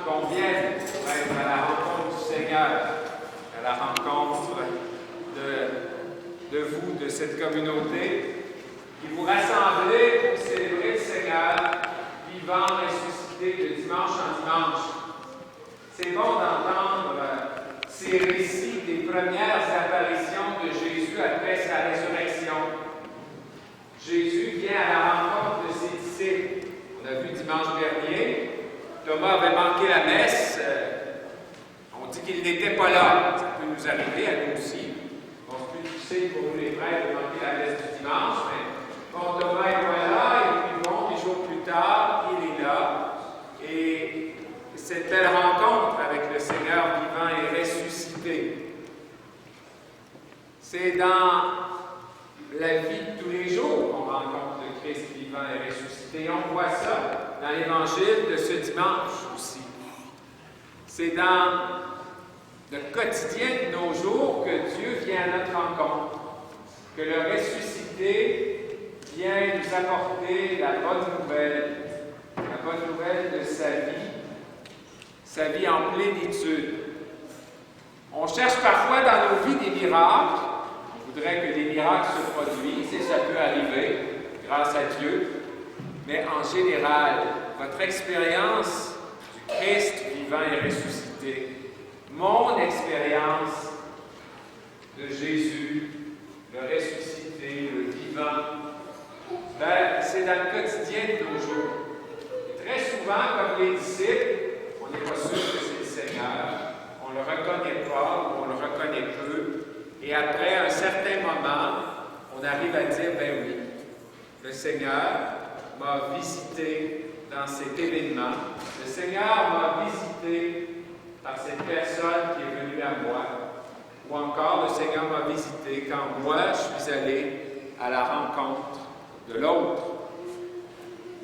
qu'on vienne pour être à la rencontre du Seigneur, à la rencontre de vous, de cette communauté, qui vous rassemblez pour célébrer le Seigneur, vivant, ressuscité de dimanche en dimanche. C'est bon d'entendre ces récits des premières apparitions de Jésus après sa résurrection. Jésus vient à la rencontre de ses disciples. On a vu dimanche dernier, Thomas avait manqué la messe. On dit qu'il n'était pas là. Ça peut nous arriver à nous aussi. Bon, c'est plus difficile pour nous les prêtres de manquer la messe du dimanche, mais bon, Thomas est pas là, et puis bon, des jours plus tard, il est là. Et cette belle rencontre avec le Seigneur vivant et ressuscité, c'est dans la vie de tous les jours qu'on rencontre le Christ vivant et ressuscité. On voit ça dans l'Évangile de ce dimanche aussi. C'est dans le quotidien de nos jours que Dieu vient à notre rencontre, que le ressuscité vient nous apporter la bonne nouvelle de sa vie en plénitude. On cherche parfois dans nos vies des miracles. On voudrait que des miracles se produisent, et ça peut arriver, grâce à Dieu. Mais en général, votre expérience du Christ vivant et ressuscité, mon expérience de Jésus, le ressuscité, le vivant, c'est dans le quotidien de nos jours. Et très souvent, comme les disciples, on n'est pas sûr que c'est le Seigneur, on ne le reconnaît pas ou on le reconnaît peu, et après un certain moment, on arrive à dire, ben oui, le Seigneur m'a visité dans cet événement, le Seigneur m'a visité par cette personne qui est venue à moi, ou encore le Seigneur m'a visité quand moi je suis allé à la rencontre de l'autre.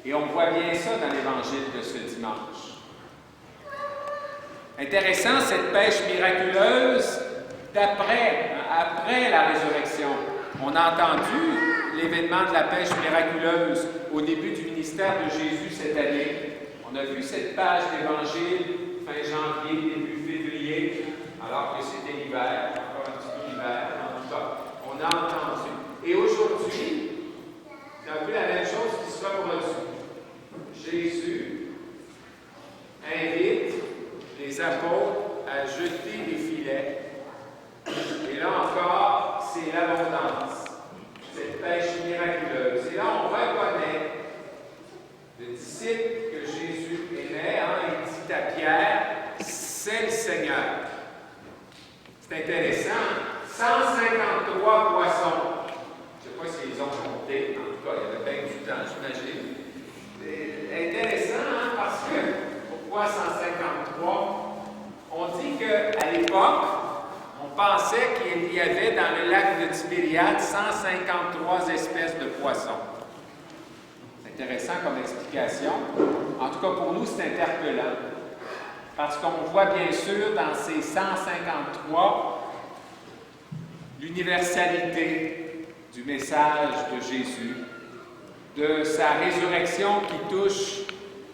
Et on voit bien ça dans l'Évangile de ce dimanche. Intéressant, cette pêche miraculeuse après la résurrection. On a entendu l'événement de la pêche miraculeuse au début du ministère de Jésus cette année. On a vu cette page d'Évangile fin janvier, début février, alors que c'était l'hiver, encore un petit peu l'hiver, en tout cas. On a entendu. Et aujourd'hui, c'est un peu la même chose qui se reproduit. Jésus invite les apôtres à jeter les filets. Et là encore, c'est l'abondance, cette pêche miraculeuse. Et là, on reconnaît le disciple que Jésus aimait, il dit à Pierre, c'est le Seigneur. C'est intéressant. 153 poissons. Je ne sais pas si ils ont compté, en tout cas, il y avait bien du temps, j'imagine. C'est intéressant, parce que, pourquoi 153? On dit qu'à l'époque, on pensait qu'il y avait dans le lac de Tibériade 153 espèces de poissons. C'est intéressant comme explication. En tout cas, pour nous, c'est interpellant. Parce qu'on voit bien sûr dans ces 153 l'universalité du message de Jésus, de sa résurrection qui touche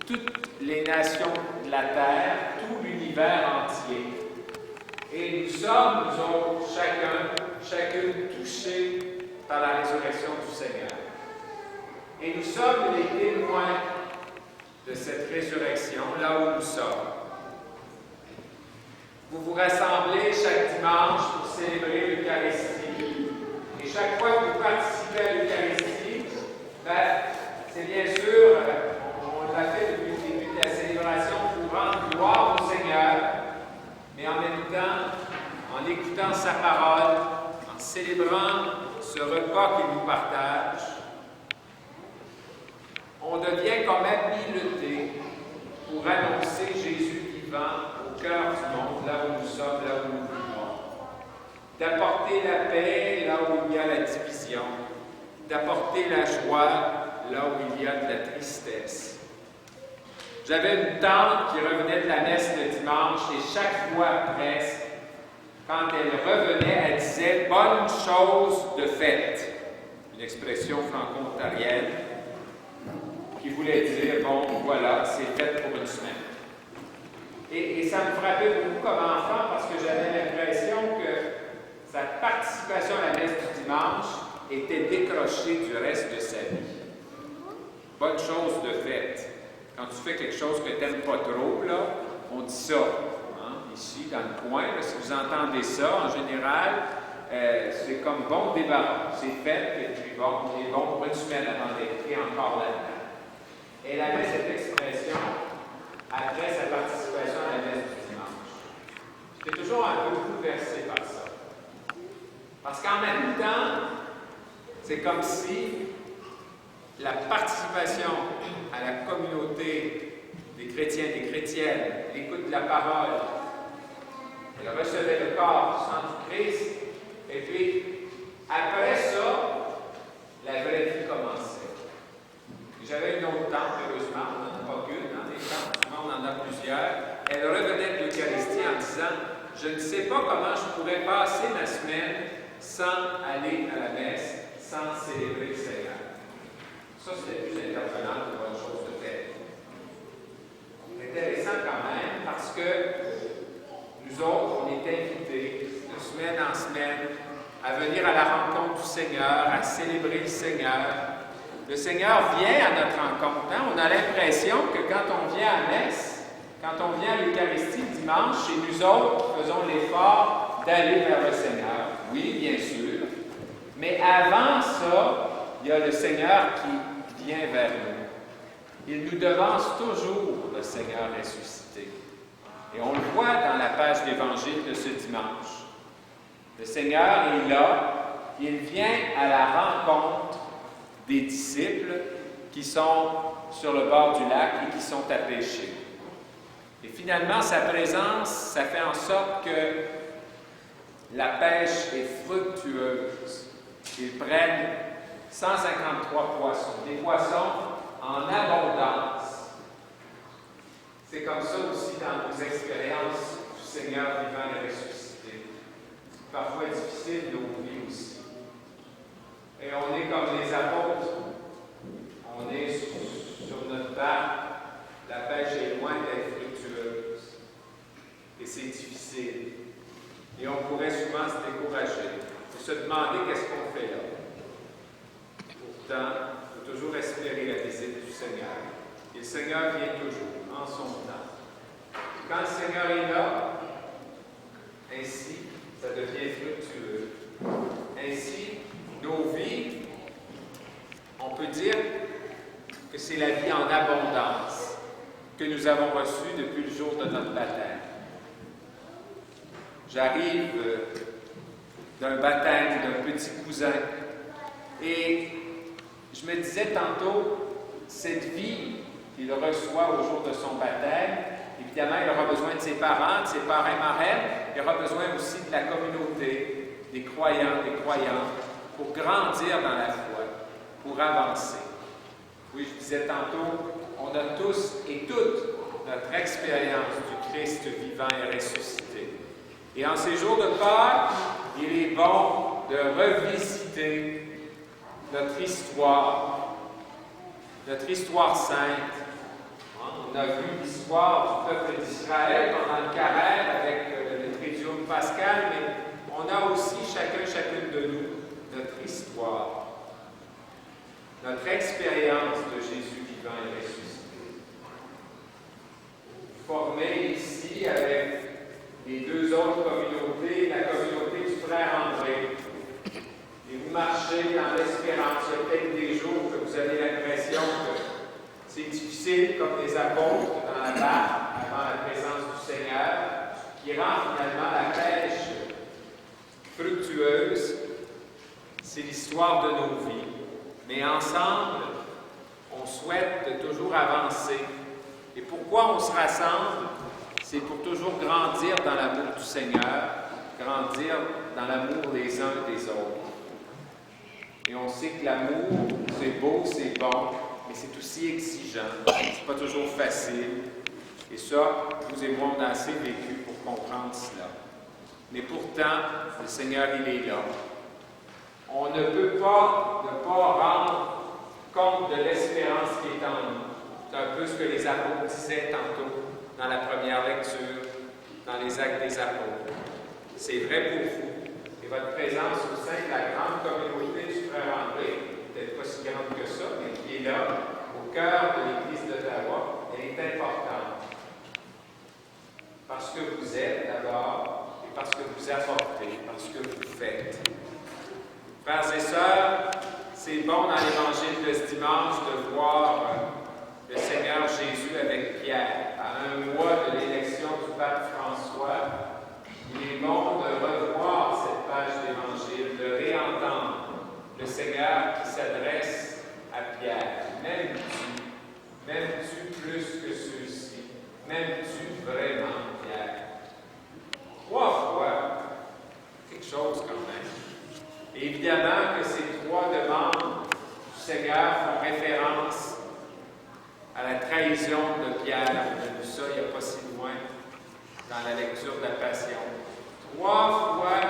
toutes les nations de la terre, tout l'univers entier. Et nous sommes, nous autres, chacune touchés par la résurrection du Seigneur. Et nous sommes les témoins de cette résurrection, là où nous sommes. Vous vous rassemblez chaque dimanche pour célébrer l'Eucharistie. Et chaque fois que vous participez à l'Eucharistie, c'est bien sûr, on l'a fait depuis le début de la célébration pour rendre gloire au Seigneur, mais en même temps, en écoutant sa parole, en célébrant ce repas qu'il nous partage, on devient comme habilité pour annoncer Jésus vivant au cœur du monde, là où nous sommes, là où nous vivons. D'apporter la paix là où il y a la division. D'apporter la joie là où il y a de la tristesse. J'avais une tante qui revenait de la messe le dimanche et chaque fois presque, quand elle revenait, elle disait « bonne chose de faite ». Une expression franco-ontarienne qui voulait dire « bon, voilà, c'est fait pour une semaine ». Et ça me frappait beaucoup comme enfant parce que j'avais l'impression que sa participation à la messe du dimanche était décrochée du reste de sa vie. Bonne chose de fait. Quand tu fais quelque chose que tu n'aimes pas trop, là, on dit ça. Hein? Ici, dans le coin, là, si vous entendez ça, en général, c'est comme bon débarras. C'est fait, et puis bon, on est bon pour une semaine avant d'être pris encore là-dedans. Elle avait cette expression après sa participation à la messe du dimanche. J'étais toujours un peu bouleversé par ça. Parce qu'en même temps, c'est comme si la participation à la communauté des chrétiens et des chrétiennes, l'écoute de la parole, elle recevait le corps du sang du Christ, et puis après ça, la vraie vie commençait. J'avais une autre tante, heureusement, on n'en a pas qu'une, hein, les tantes, souvent on en a plusieurs. Elle revenait de l'Eucharistie en disant « Je ne sais pas comment je pourrais passer ma semaine sans aller à la messe, sans célébrer le Seigneur. » Ça, c'était plus interpellant que bonne chose de fait. Intéressant quand même, parce que nous autres, on est invités de semaine en semaine à venir à la rencontre du Seigneur, à célébrer le Seigneur. Le Seigneur vient à notre rencontre. Hein? On a l'impression que quand on vient à la messe, quand on vient à l'Eucharistie le dimanche, chez nous autres, faisons l'effort d'aller vers le Seigneur. Oui, bien sûr. Mais avant ça, il y a le Seigneur qui vient vers nous. Il nous devance toujours le Seigneur ressuscité. Et on le voit dans la page d'Évangile de ce dimanche. Le Seigneur est là, il vient à la rencontre des disciples qui sont sur le bord du lac et qui sont à pêcher. Et finalement, sa présence, ça fait en sorte que la pêche est fructueuse. Ils prennent 153 poissons, des poissons en abondance. C'est comme ça aussi dans nos expériences du Seigneur vivant et ressuscité. Parfois difficile nos vies aussi. Et on est comme les apôtres. On est sur notre barque. La pêche est loin d'être fructueuse. Et c'est difficile. Et on pourrait souvent se décourager. Et se demander qu'est-ce qu'on fait là. Pourtant, il faut toujours espérer la visite du Seigneur. Et le Seigneur vient toujours, en son temps. Quand le Seigneur est là, ainsi, ça devient fructueux. Ainsi, nos vies, on peut dire que c'est la vie en abondance que nous avons reçue depuis le jour de notre baptême. J'arrive d'un baptême d'un petit cousin et je me disais tantôt, cette vie qu'il reçoit au jour de son baptême, évidemment, il aura besoin de ses parents, de ses parrains marraines, il aura besoin aussi de la communauté, des croyants, des croyantes, pour grandir dans la foi, pour avancer. Oui, je disais tantôt, on a tous et toutes notre expérience du Christ vivant et ressuscité. Et en ces jours de Pâques, il est bon de revisiter notre histoire sainte. On a vu l'histoire du peuple d'Israël pendant le carême avec le Triduum pascal, mais on a aussi chacune de nous notre histoire, notre expérience de Jésus vivant et ressuscité. Formé ici avec les deux autres communautés, la communauté du frère André. Et vous marchez dans l'espérance. Il y a peut-être des jours que vous avez l'impression que c'est difficile, comme les apôtres dans la barque, avant la présence du Seigneur, qui rend finalement la pêche fructueuse. C'est l'histoire de nos vies. Mais ensemble, on souhaite de toujours avancer. Et pourquoi on se rassemble? C'est pour toujours grandir dans l'amour du Seigneur, grandir dans l'amour les uns des autres. Et on sait que l'amour, c'est beau, c'est bon, mais c'est aussi exigeant. C'est pas toujours facile. Et ça, vous et moi, on a assez vécu pour comprendre cela. Mais pourtant, le Seigneur, il est là. On ne peut pas ne pas rendre compte de l'espérance qui est en nous. C'est un peu ce que les apôtres disaient tantôt. dans la première lecture, dans les Actes des Apôtres. C'est vrai pour vous. Et votre présence au sein de la grande communauté du Frère André, peut-être pas si grande que ça, mais qui est là, au cœur de l'Église d'Ottawa, elle est importante. Parce que vous êtes d'abord, et parce que vous apportez, parce que vous faites. Frères et sœurs, c'est bon dans l'Évangile de ce dimanche de voir le Seigneur Jésus avec Pierre. À un mois de l'élection du pape François, il est bon de revoir cette page d'Évangile, de réentendre le Seigneur qui s'adresse à Pierre. M'aimes-tu plus que ceux-ci? M'aimes-tu vraiment, Pierre? 3 fois, quelque chose quand même. Et évidemment que ces 3 demandes du Seigneur font référence à la trahison de Pierre. On a vu ça il n'y a pas si loin dans la lecture de la Passion. 3 fois,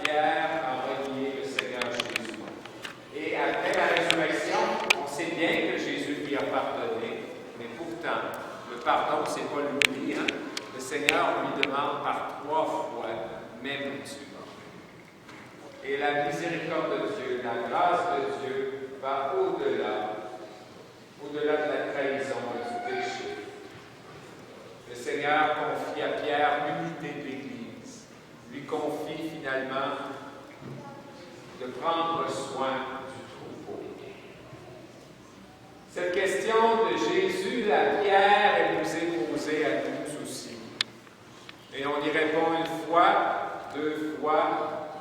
Pierre a renié le Seigneur Jésus. Et après la résurrection, on sait bien que Jésus lui a pardonné, mais pourtant, le pardon, ce n'est pas l'oubli. Le Seigneur lui demande par 3 fois, m'aimes-tu? Et la miséricorde de Dieu, la grâce de Dieu va au-delà de la trahison et du péché. Le Seigneur confie à Pierre l'unité de l'Église, lui confie finalement de prendre soin du troupeau. Cette question de Jésus à Pierre, elle nous est posée à nous aussi. Et on y répond 1 fois, 2 fois,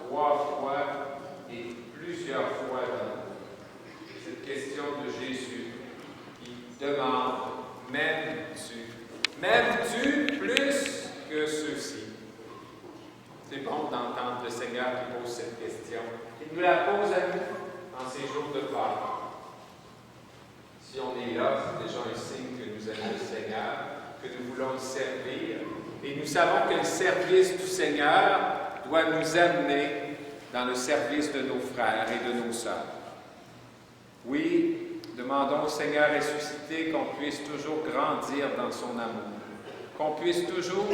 3 fois et plusieurs fois dans cette question de Jésus qui demande, m'aimes-tu? M'aimes-tu plus que ceux-ci? C'est bon d'entendre le Seigneur qui pose cette question. Il nous la pose à nous dans ces jours de Pâques. Si on est là, c'est déjà un signe que nous aimons le Seigneur, que nous voulons le servir. Et nous savons que le service du Seigneur doit nous amener dans le service de nos frères et de nos sœurs. Oui, demandons au Seigneur ressuscité qu'on puisse toujours grandir dans son amour, qu'on puisse toujours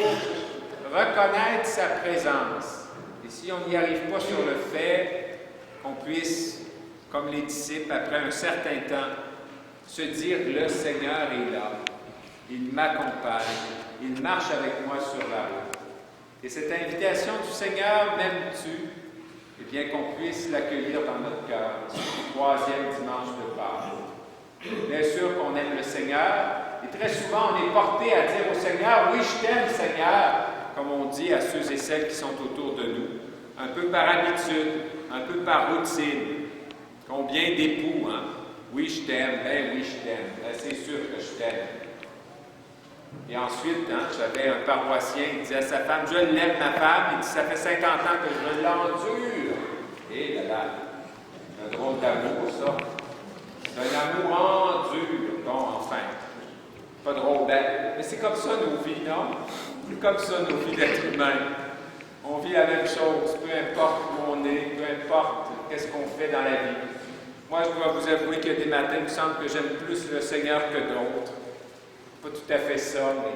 reconnaître sa présence. Et si on n'y arrive pas sur le fait, qu'on puisse, comme les disciples, après un certain temps, se dire « Le Seigneur est là, il m'accompagne, il marche avec moi sur la route. » Et cette invitation du Seigneur, m'aimes-tu? Eh bien, qu'on puisse l'accueillir dans notre cœur, ce 3e dimanche de Pâques. Bien sûr qu'on aime le Seigneur, et très souvent on est porté à dire au Seigneur, oui, je t'aime, Seigneur, comme on dit à ceux et celles qui sont autour de nous, un peu par habitude, un peu par routine. Combien d'époux, hein? Oui, je t'aime, ben oui, je t'aime, ben, c'est sûr que je t'aime. Et ensuite, j'avais un paroissien qui disait à sa femme, je l'aime, ma femme, il dit, ça fait 50 ans que je l'endure. Et là, un drôle d'amour, ça. C'est un amour endure. Bon, enfin, pas drôle, mais c'est comme ça nos vies, non? C'est comme ça nos vies d'être humains. On vit la même chose, peu importe où on est, peu importe qu'est-ce qu'on fait dans la vie. Moi, je dois vous avouer qu'il y a des matins, il me semble que j'aime plus le Seigneur que d'autres. Pas tout à fait ça, mais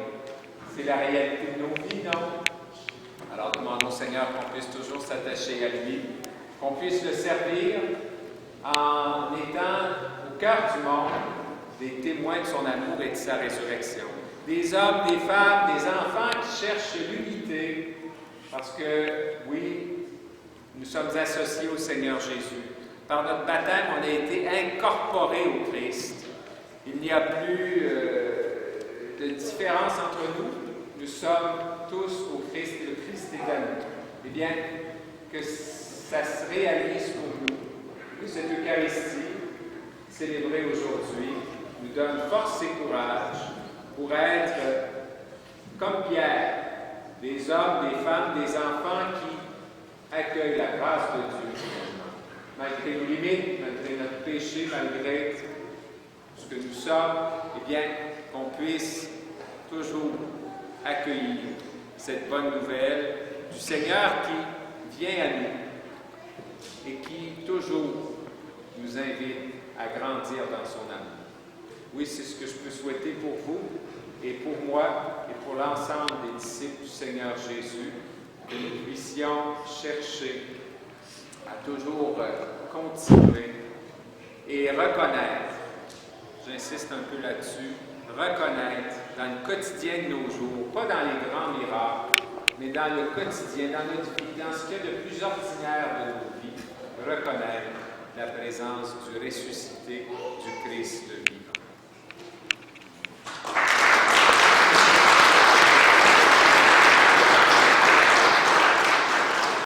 c'est la réalité de nos vies, non? Alors, demandons au Seigneur qu'on puisse toujours s'attacher à lui, qu'on puisse le servir en étant au cœur du monde des témoins de son amour et de sa résurrection. Des hommes, des femmes, des enfants qui cherchent l'unité, parce que, oui, nous sommes associés au Seigneur Jésus. Par notre baptême, on a été incorporés au Christ. Il n'y a plus de différence entre nous. Nous sommes tous au Christ et le Christ est à nous. Eh bien, que ça se réalise pour nous, que cette Eucharistie, célébrée aujourd'hui, nous donne force et courage pour être, comme Pierre, des hommes, des femmes, des enfants qui accueillent la grâce de Dieu, malgré nos limites, malgré notre péché, malgré ce que nous sommes, eh bien, qu'on puisse toujours accueillir cette bonne nouvelle du Seigneur qui vient à nous et qui toujours nous invite à grandir dans son amour. Oui, c'est ce que je peux souhaiter pour vous, et pour moi et pour l'ensemble des disciples du Seigneur Jésus, que nous puissions chercher à toujours continuer et reconnaître, j'insiste un peu là-dessus, reconnaître dans le quotidien de nos jours, pas dans les grands miracles, mais dans le quotidien, dans notre vie, dans ce qu'il y a de plus ordinaire de nos vies, reconnaître la présence du ressuscité, du Christ vivant.